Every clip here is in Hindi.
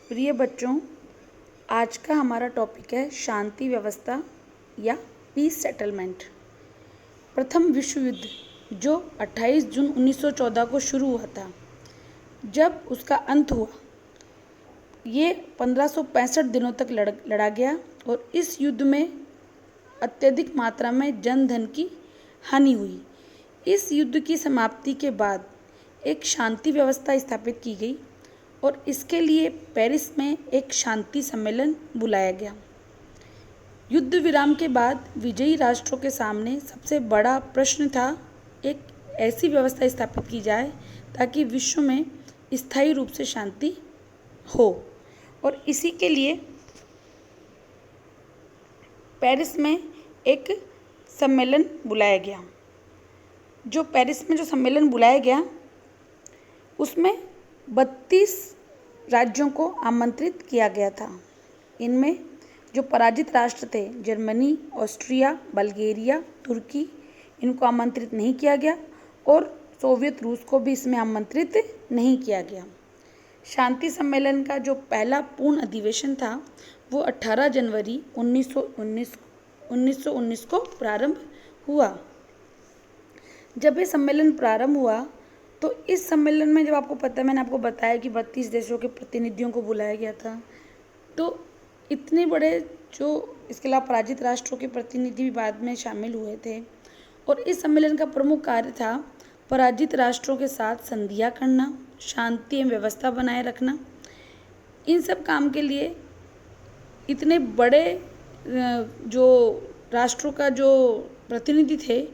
प्रिय बच्चों, आज का हमारा टॉपिक है शांति व्यवस्था या पीस सेटलमेंट। प्रथम विश्व युद्ध जो 28 जून 1914 को शुरू हुआ था, जब उसका अंत हुआ, ये 1565 दिनों तक लड़ा गया और इस युद्ध में अत्यधिक मात्रा में जन धन की हानि हुई। इस युद्ध की समाप्ति के बाद एक शांति व्यवस्था स्थापित की गई और इसके लिए पेरिस में एक शांति सम्मेलन बुलाया गया। युद्ध विराम के बाद विजयी राष्ट्रों के सामने सबसे बड़ा प्रश्न था एक ऐसी व्यवस्था स्थापित की जाए ताकि विश्व में स्थायी रूप से शांति हो, और इसी के लिए पेरिस में एक सम्मेलन बुलाया गया। जो पेरिस में जो सम्मेलन बुलाया गया उसमें 32 राज्यों को आमंत्रित किया गया था। इनमें जो पराजित राष्ट्र थे, जर्मनी, ऑस्ट्रिया, बल्गेरिया, तुर्की, इनको आमंत्रित नहीं किया गया और सोवियत रूस को भी इसमें आमंत्रित नहीं किया गया। शांति सम्मेलन का जो पहला पूर्ण अधिवेशन था वो 18 जनवरी 1919 को प्रारंभ हुआ। जब ये सम्मेलन प्रारंभ हुआ तो इस सम्मेलन में, जब आपको पता है, मैंने आपको बताया कि 32 देशों के प्रतिनिधियों को बुलाया गया था, तो इतने बड़े जो इसके अलावा पराजित राष्ट्रों के प्रतिनिधि भी बाद में शामिल हुए थे। और इस सम्मेलन का प्रमुख कार्य था पराजित राष्ट्रों के साथ संधियां करना, शांति एवं व्यवस्था बनाए रखना। इन सब काम के लिए इतने बड़े जो राष्ट्रों का जो प्रतिनिधि थे,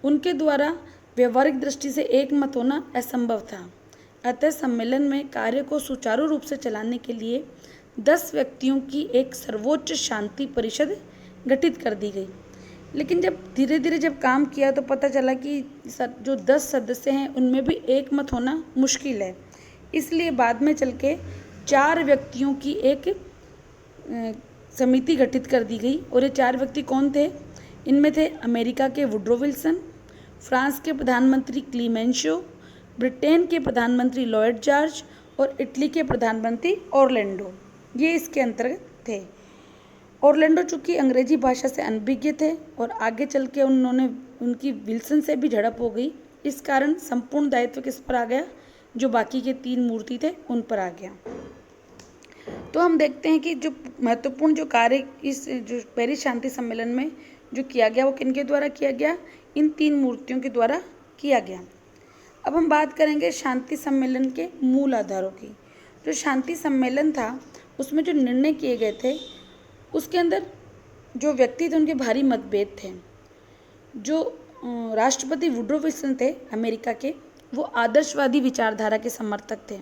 उनके द्वारा व्यवहारिक दृष्टि से एक मत होना असंभव था। अतः सम्मेलन में कार्य को सुचारू रूप से चलाने के लिए 10 व्यक्तियों की एक सर्वोच्च शांति परिषद गठित कर दी गई। लेकिन जब धीरे धीरे जब काम किया तो पता चला कि जो 10 सदस्य हैं उनमें भी एक मत होना मुश्किल है। इसलिए बाद में चल के 4 व्यक्तियों की एक समिति गठित कर दी गई। और ये 4 व्यक्ति कौन थे? इनमें थे अमेरिका के वुड्रो विल्सन, फ्रांस के प्रधानमंत्री क्लीमेंशो, ब्रिटेन के प्रधानमंत्री लॉयड जॉर्ज और इटली के प्रधानमंत्री ऑरलैंडो। ये इसके अंतर्गत थे। ऑरलैंडो चूँकि अंग्रेजी भाषा से अनभिज्ञ थे और आगे चल के उनकी विल्सन से भी झड़प हो गई। इस कारण संपूर्ण दायित्व किस पर आ गया? जो बाकी के 3 मूर्ति थे उन पर आ गया। तो हम देखते हैं कि जो महत्वपूर्ण जो कार्य इस जो पेरिस शांति सम्मेलन में जो किया गया वो किनके द्वारा किया गया? इन 3 मूर्तियों के द्वारा किया गया। अब हम बात करेंगे शांति सम्मेलन के मूल आधारों की। जो शांति सम्मेलन था उसमें जो निर्णय किए गए थे उसके अंदर जो व्यक्ति थे उनके भारी मतभेद थे। जो राष्ट्रपति वुड्रो विल्सन थे अमेरिका के, वो आदर्शवादी विचारधारा के समर्थक थे।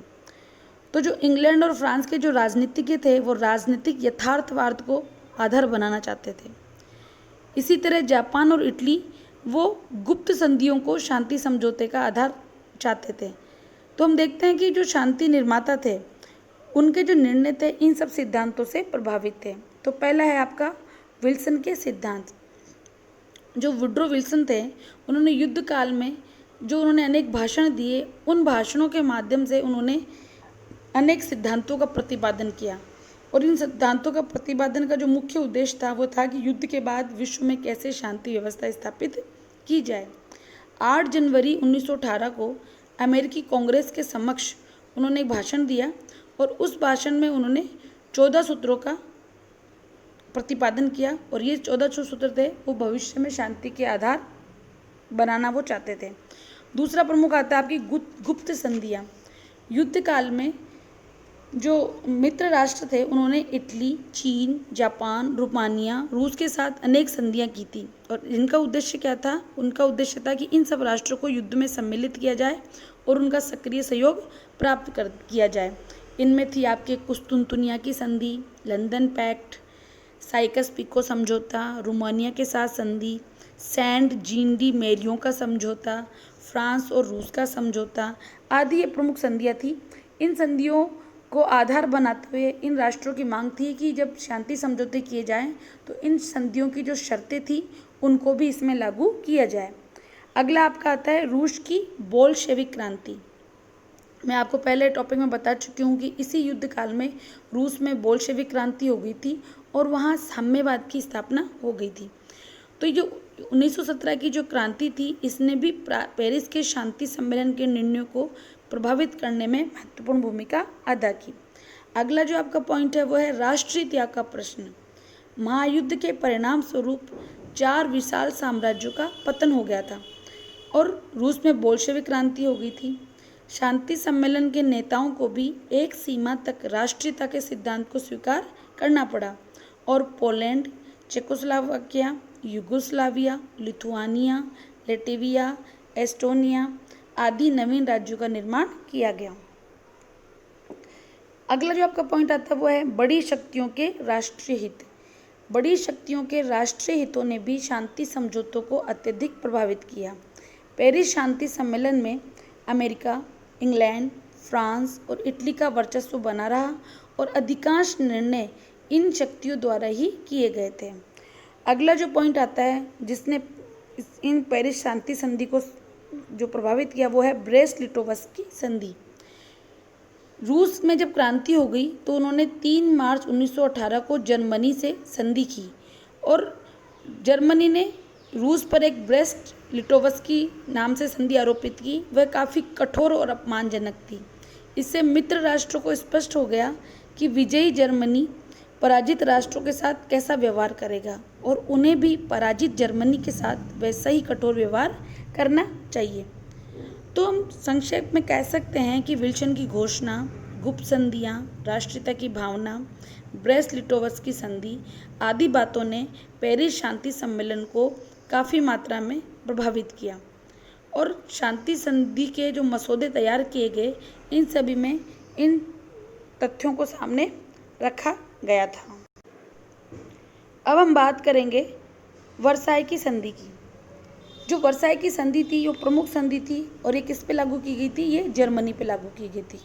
तो जो इंग्लैंड और फ्रांस के जो राजनीतिज्ञ थे वो राजनीतिक यथार्थवाद को आधार बनाना चाहते थे। इसी तरह जापान और इटली वो गुप्त संधियों को शांति समझौते का आधार चाहते थे। तो हम देखते हैं कि जो शांति निर्माता थे उनके जो निर्णय थे इन सब सिद्धांतों से प्रभावित थे। तो पहला है आपका विल्सन के सिद्धांत। जो वुड्रो विल्सन थे उन्होंने युद्ध काल में जो उन्होंने अनेक भाषण दिए, उन भाषणों के माध्यम से उन्होंने अनेक सिद्धांतों का प्रतिपादन किया। और इन सिद्धांतों का प्रतिपादन का जो मुख्य उद्देश्य था वो था कि युद्ध के बाद विश्व में कैसे शांति व्यवस्था स्थापित की जाए। 8 जनवरी 1918 को अमेरिकी कांग्रेस के समक्ष उन्होंने एक भाषण दिया और उस भाषण में उन्होंने 14 सूत्रों का प्रतिपादन किया। और ये 14 जो सूत्र थे वो भविष्य में शांति के आधार बनाना वो चाहते थे। दूसरा प्रमुख आता है आपकी गुप्त संधियाँ। युद्ध काल में जो मित्र राष्ट्र थे उन्होंने इटली, चीन, जापान, रोमानिया, रूस के साथ अनेक संधियां की थी। और इनका उद्देश्य क्या था? उनका उद्देश्य था कि इन सब राष्ट्रों को युद्ध में सम्मिलित किया जाए और उनका सक्रिय सहयोग प्राप्त किया जाए। इनमें थी आपके कुस्तुनतुनिया की संधि, लंदन पैक्ट, साइकस-पिको समझौता, रोमानिया के साथ संधि, सेंट जीन डी मेरियो का समझौता, फ्रांस और रूस का समझौता आदि ये प्रमुख संधियाँ थी। इन संधियों को आधार बनाते हुए इन राष्ट्रों की मांग थी कि जब शांति समझौते किए जाएं तो इन संधियों की जो शर्तें थी उनको भी इसमें लागू किया जाए। अगला आपका आता है रूस की बोल्शेविक क्रांति। मैं आपको पहले टॉपिक में बता चुकी हूँ कि इसी युद्ध काल में रूस में बोल्शेविक क्रांति हो गई थी और वहाँ साम्यवाद की स्थापना हो गई थी। तो ये जो 1917 की जो क्रांति थी, इसने भी पेरिस के शांति सम्मेलन के निर्णयों को प्रभावित करने में महत्वपूर्ण भूमिका अदा की। अगला जो आपका पॉइंट है वो है राष्ट्रीय त्याग का प्रश्न। महायुद्ध के परिणाम स्वरूप 4 विशाल साम्राज्यों का पतन हो गया था और रूस में बोल्शेविक क्रांति हो गई थी। शांति सम्मेलन के नेताओं को भी एक सीमा तक राष्ट्रीयता के सिद्धांत को स्वीकार करना पड़ा और Poland, Czechoslovakia, Yugoslavia, Lithuania, Latvia, Estonia आदि नवीन राज्यों का निर्माण किया गया। अगला जो आपका पॉइंट आता है वो है बड़ी शक्तियों के राष्ट्रीय हित। बड़ी शक्तियों के राष्ट्रीय हितों ने भी शांति समझौतों को अत्यधिक प्रभावित किया। पेरिस शांति सम्मेलन में अमेरिका, इंग्लैंड, फ्रांस और इटली का वर्चस्व बना रहा और अधिकांश निर्णय इन शक्तियों द्वारा ही किए गए थे। अगला जो पॉइंट आता है जिसने इन पेरिस शांति संधि को जो प्रभावित किया वो है ब्रेस्ट लिटोवस्की संधि। रूस में जब क्रांति हो गई तो उन्होंने 3 मार्च 1918 को जर्मनी से संधि की और जर्मनी ने रूस पर एक ब्रेस्ट लिटोवस्की नाम से संधि आरोपित की। वह काफ़ी कठोर और अपमानजनक थी। इससे मित्र राष्ट्रों को स्पष्ट हो गया कि विजयी जर्मनी पराजित राष्ट्रों के साथ कैसा व्यवहार करेगा और उन्हें भी पराजित जर्मनी के साथ वैसा ही कठोर व्यवहार करना चाहिए। तो हम संक्षेप में कह सकते हैं कि विल्सन की घोषणा, गुप्त संधियाँ, राष्ट्रीयता की भावना, ब्रेस्ट लिटोवस्की संधि आदि बातों ने पेरिस शांति सम्मेलन को काफ़ी मात्रा में प्रभावित किया और शांति संधि के जो मसौदे तैयार किए गए इन सभी में इन तथ्यों को सामने रखा गया था। अब हम बात करेंगे वर्साई की संधि की। जो वर्साई की संधि थी वो प्रमुख संधि थी और ये किस पे लागू की गई थी? ये जर्मनी पे लागू की गई थी।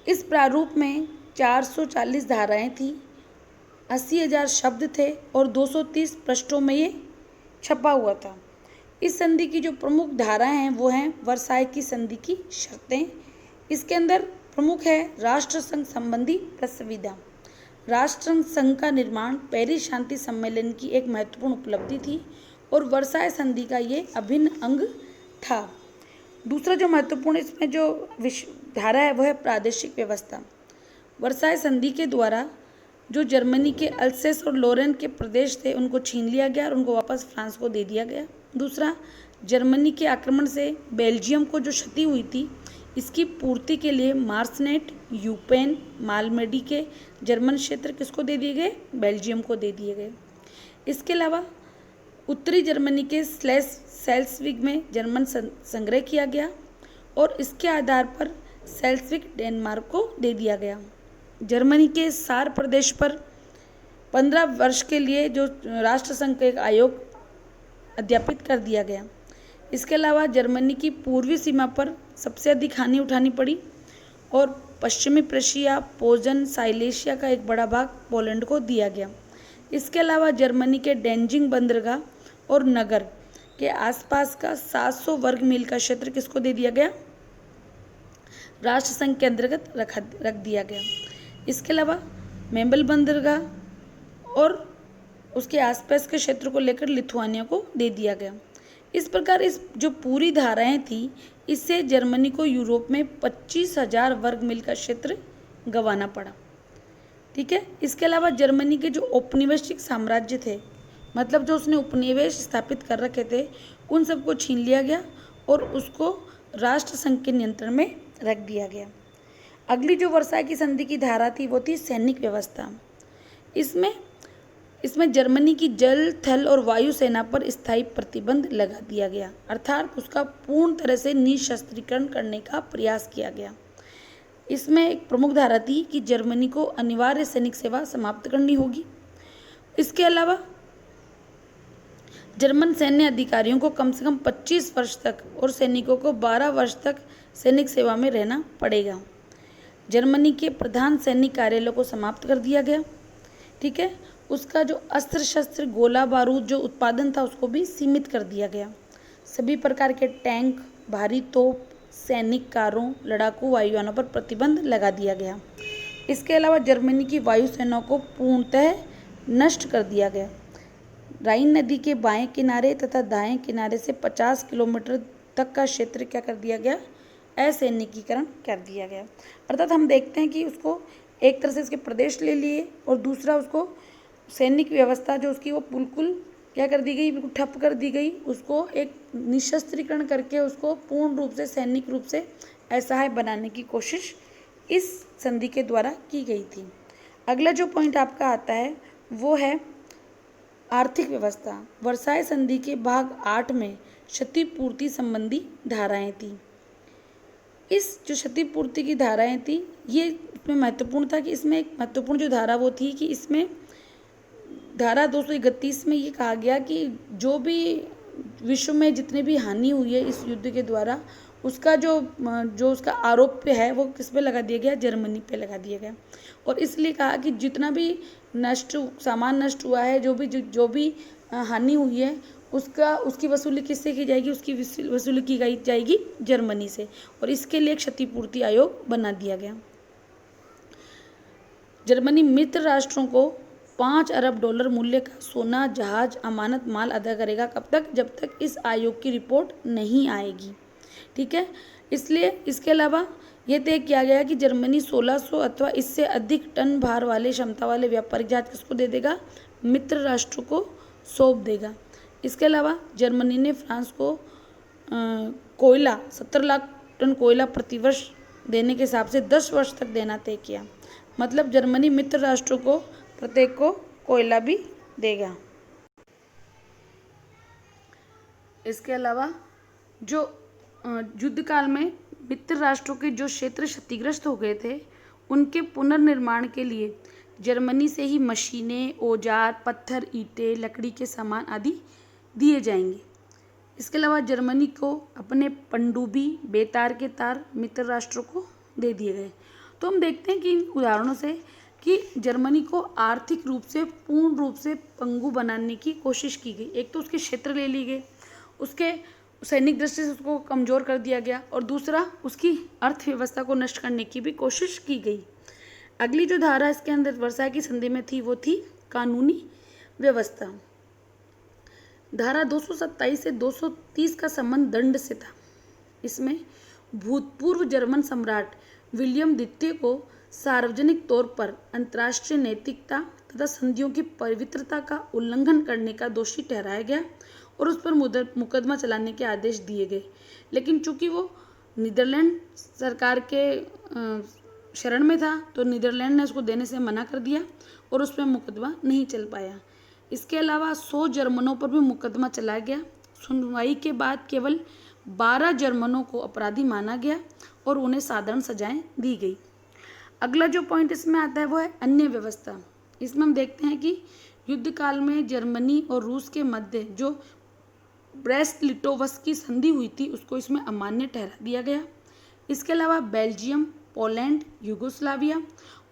इस प्रारूप में 440 धाराएं थी, 80,000 शब्द थे और 230 पृष्ठों में ये छपा हुआ था। इस संधि की जो प्रमुख धाराएं हैं वो हैं वर्साई की संधि की शर्तें। इसके अंदर प्रमुख है राष्ट्र संघ संबंधी प्रस्ताविदा। राष्ट्र संघ का निर्माण पेरिस शांति सम्मेलन की एक महत्वपूर्ण उपलब्धि थी और वर्साई संधि का ये अभिन्न अंग था। दूसरा जो महत्वपूर्ण इसमें जो धारा है वह है प्रादेशिक व्यवस्था। वर्साई संधि के द्वारा जो जर्मनी के अल्सेस और लोरेन के प्रदेश थे उनको छीन लिया गया और उनको वापस फ्रांस को दे दिया गया। दूसरा, जर्मनी के आक्रमण से बेल्जियम को जो क्षति हुई थी इसकी पूर्ति के लिए मार्सनेट, यूपेन, मालमेडी के जर्मन क्षेत्र किसको दे दिए गए? बेल्जियम को दे दिए गए। इसके अलावा उत्तरी जर्मनी के सेल्सविग में जर्मन संग्रह किया गया और इसके आधार पर सेल्सविग डेनमार्क को दे दिया गया। जर्मनी के सार प्रदेश पर 15 वर्ष के लिए जो राष्ट्रसंघ का एक आयोग अध्यापित कर दिया गया। इसके अलावा जर्मनी की पूर्वी सीमा पर सबसे अधिक हानि उठानी पड़ी और पश्चिमी प्रशिया, पोजन, साइलेशिया का एक बड़ा भाग पोलैंड को दिया गया। इसके अलावा जर्मनी के डेंजिंग बंदरगाह और नगर के आसपास का 700 वर्ग मील का क्षेत्र किसको दे दिया गया? राष्ट्रसंघ के अंतर्गत रख दिया गया। इसके अलावा मेम्बल बंदरगाह और उसके आसपास के क्षेत्र को लेकर लिथुआनिया को दे दिया गया। इस प्रकार इस जो पूरी धाराएं थी इससे जर्मनी को यूरोप में 25,000 वर्ग मील का क्षेत्र गंवाना पड़ा। ठीक है। इसके अलावा जर्मनी के जो औपनिवेशिक साम्राज्य थे, मतलब जो उसने उपनिवेश स्थापित कर रखे थे, उन सबको छीन लिया गया और उसको राष्ट्रसंघ के नियंत्रण में रख दिया गया। अगली जो वर्साई की संधि की धारा थी वो थी सैनिक व्यवस्था। इसमें जर्मनी की जल, थल और वायु सेना पर स्थायी प्रतिबंध लगा दिया गया, अर्थात उसका पूर्ण तरह से निशस्त्रीकरण करने का प्रयास किया गया। इसमें एक प्रमुख धारा थी कि जर्मनी को अनिवार्य सैनिक सेवा समाप्त करनी होगी। इसके अलावा जर्मन सैन्य अधिकारियों को कम से कम 25 वर्ष तक और सैनिकों को 12 वर्ष तक सैनिक सेवा में रहना पड़ेगा। जर्मनी के प्रधान सैनिक कार्यालय को समाप्त कर दिया गया। ठीक है। उसका जो अस्त्र शस्त्र, गोला बारूद जो उत्पादन था उसको भी सीमित कर दिया गया। सभी प्रकार के टैंक, भारी तोप, सैनिक कारों, लड़ाकू वायुयानों पर प्रतिबंध लगा दिया गया। इसके अलावा जर्मनी की वायुसेना को पूर्णतः नष्ट कर दिया गया। राइन नदी के बाएं किनारे तथा दाएं किनारे से 50 किलोमीटर तक का क्षेत्र क्या कर दिया गया, असैनिकीकरण कर दिया गया। अर्थात हम देखते हैं कि उसको एक तरह से उसके प्रदेश ले लिए और दूसरा उसको सैनिक व्यवस्था जो उसकी वो बिल्कुल क्या कर दी गई, बिल्कुल ठप कर दी गई। उसको एक निशस्त्रीकरण करके उसको पूर्ण रूप से सैनिक रूप से असहाय बनाने की कोशिश इस संधि के द्वारा की गई थी। अगला जो पॉइंट आपका आता है वो है आर्थिक व्यवस्था। वर्साय संधि के भाग 8 में क्षतिपूर्ति संबंधी धाराएं थी। इस जो क्षतिपूर्ति की धाराएं थी ये इसमें महत्वपूर्ण था कि इसमें एक महत्वपूर्ण जो धारा वो थी कि इसमें धारा 231 में ये कहा गया कि जो भी विश्व में जितनी भी हानि हुई है इस युद्ध के द्वारा उसका जो उसका आरोप है वो किस पे लगा दिया गया, जर्मनी पे लगा दिया गया। और इसलिए कहा कि जितना भी सामान नष्ट हुआ है, जो भी हानि हुई है उसकी वसूली किससे की जाएगी, उसकी वसूली की जाएगी जर्मनी से। और इसके लिए क्षतिपूर्ति आयोग बना दिया गया। जर्मनी मित्र राष्ट्रों को 5 अरब डॉलर मूल्य का सोना, जहाज, अमानत माल अदा करेगा। कब तक, जब तक इस आयोग की रिपोर्ट नहीं आएगी। ठीक है, इसलिए इसके अलावा यह तय किया गया कि जर्मनी 1600 अथवा इससे अधिक टन भार वाले क्षमता वाले व्यापारिक जहाज किसको दे देगा, मित्र राष्ट्रों को सौंप देगा। इसके अलावा जर्मनी ने फ्रांस को कोयला 70 लाख टन कोयला प्रतिवर्ष देने के हिसाब से 10 वर्ष तक देना तय किया। मतलब जर्मनी मित्र राष्ट्रों को प्रत्येक को कोयला भी देगा। इसके अलावा जो युद्ध काल में मित्र राष्ट्रों के जो क्षेत्र क्षतिग्रस्त हो गए थे उनके पुनर्निर्माण के लिए जर्मनी से ही मशीनें, औजार, पत्थर, ईंटें, लकड़ी के सामान आदि दिए जाएंगे। इसके अलावा जर्मनी को अपने पनडुब्बी, बेतार के तार मित्र राष्ट्रों को दे दिए गए। तो हम देखते हैं कि इन उदाहरणों से कि जर्मनी को आर्थिक रूप से पूर्ण रूप से पंगु बनाने की कोशिश की गई। एक तो उसके क्षेत्र ले लिए गए, उसके सैनिक दृष्टि से उसको कमज़ोर कर दिया गया और दूसरा उसकी अर्थव्यवस्था को नष्ट करने की भी कोशिश की गई। अगली जो धारा इसके अंदर वर्साय की संधि में थी वो थी कानूनी व्यवस्था। धारा 227 से 230 का संबंध दंड से था। इसमें भूतपूर्व जर्मन सम्राट विलियम द्वितीय को सार्वजनिक तौर पर अंतर्राष्ट्रीय नैतिकता तथा संधियों की पवित्रता का उल्लंघन करने का दोषी ठहराया गया और उस पर मुकदमा चलाने के आदेश दिए गए। लेकिन चूंकि वो नीदरलैंड सरकार के शरण में था तो नीदरलैंड ने उसको देने से मना कर दिया और उस पर मुकदमा नहीं चल पाया। इसके अलावा 100 जर्मनों पर भी मुकदमा चलाया गया। सुनवाई के बाद केवल 12 जर्मनों को अपराधी माना गया और उन्हें साधारण सजाएं दी गई। अगला जो पॉइंट इसमें आता है वो है अन्य व्यवस्था। इसमें हम देखते हैं कि युद्ध काल में जर्मनी और रूस के मध्य जो ब्रेस्ट लिटोवस्की की संधि हुई थी उसको इसमें अमान्य ठहरा दिया गया। इसके अलावा बेल्जियम, पोलैंड, यूगोस्लाविया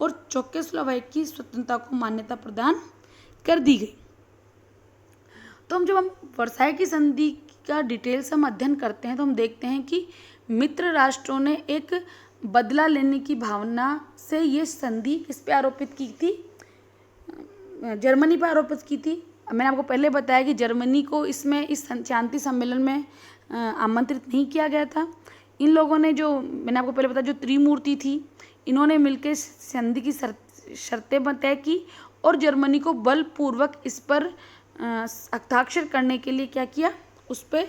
और चेकोस्लोवाकिया की स्वतंत्रता को मान्यता प्रदान कर दी गई। तो जब हम वर्साय की संधि का डिटेल से हम अध्ययन करते हैं तो हम देखते हैं कि मित्र राष्ट्रों ने एक बदला लेने की भावना से ये संधि किस पे आरोपित की थी, जर्मनी पर आरोपित की थी। मैंने आपको पहले बताया कि जर्मनी को इसमें इस शांति सम्मेलन में आमंत्रित नहीं किया गया था। इन लोगों ने जो मैंने आपको पहले बताया जो त्रिमूर्ति थी इन्होंने मिलकर संधि की शर्तें तय की और जर्मनी को बलपूर्वक इस पर हस्ताक्षर करने के लिए क्या किया, उस पर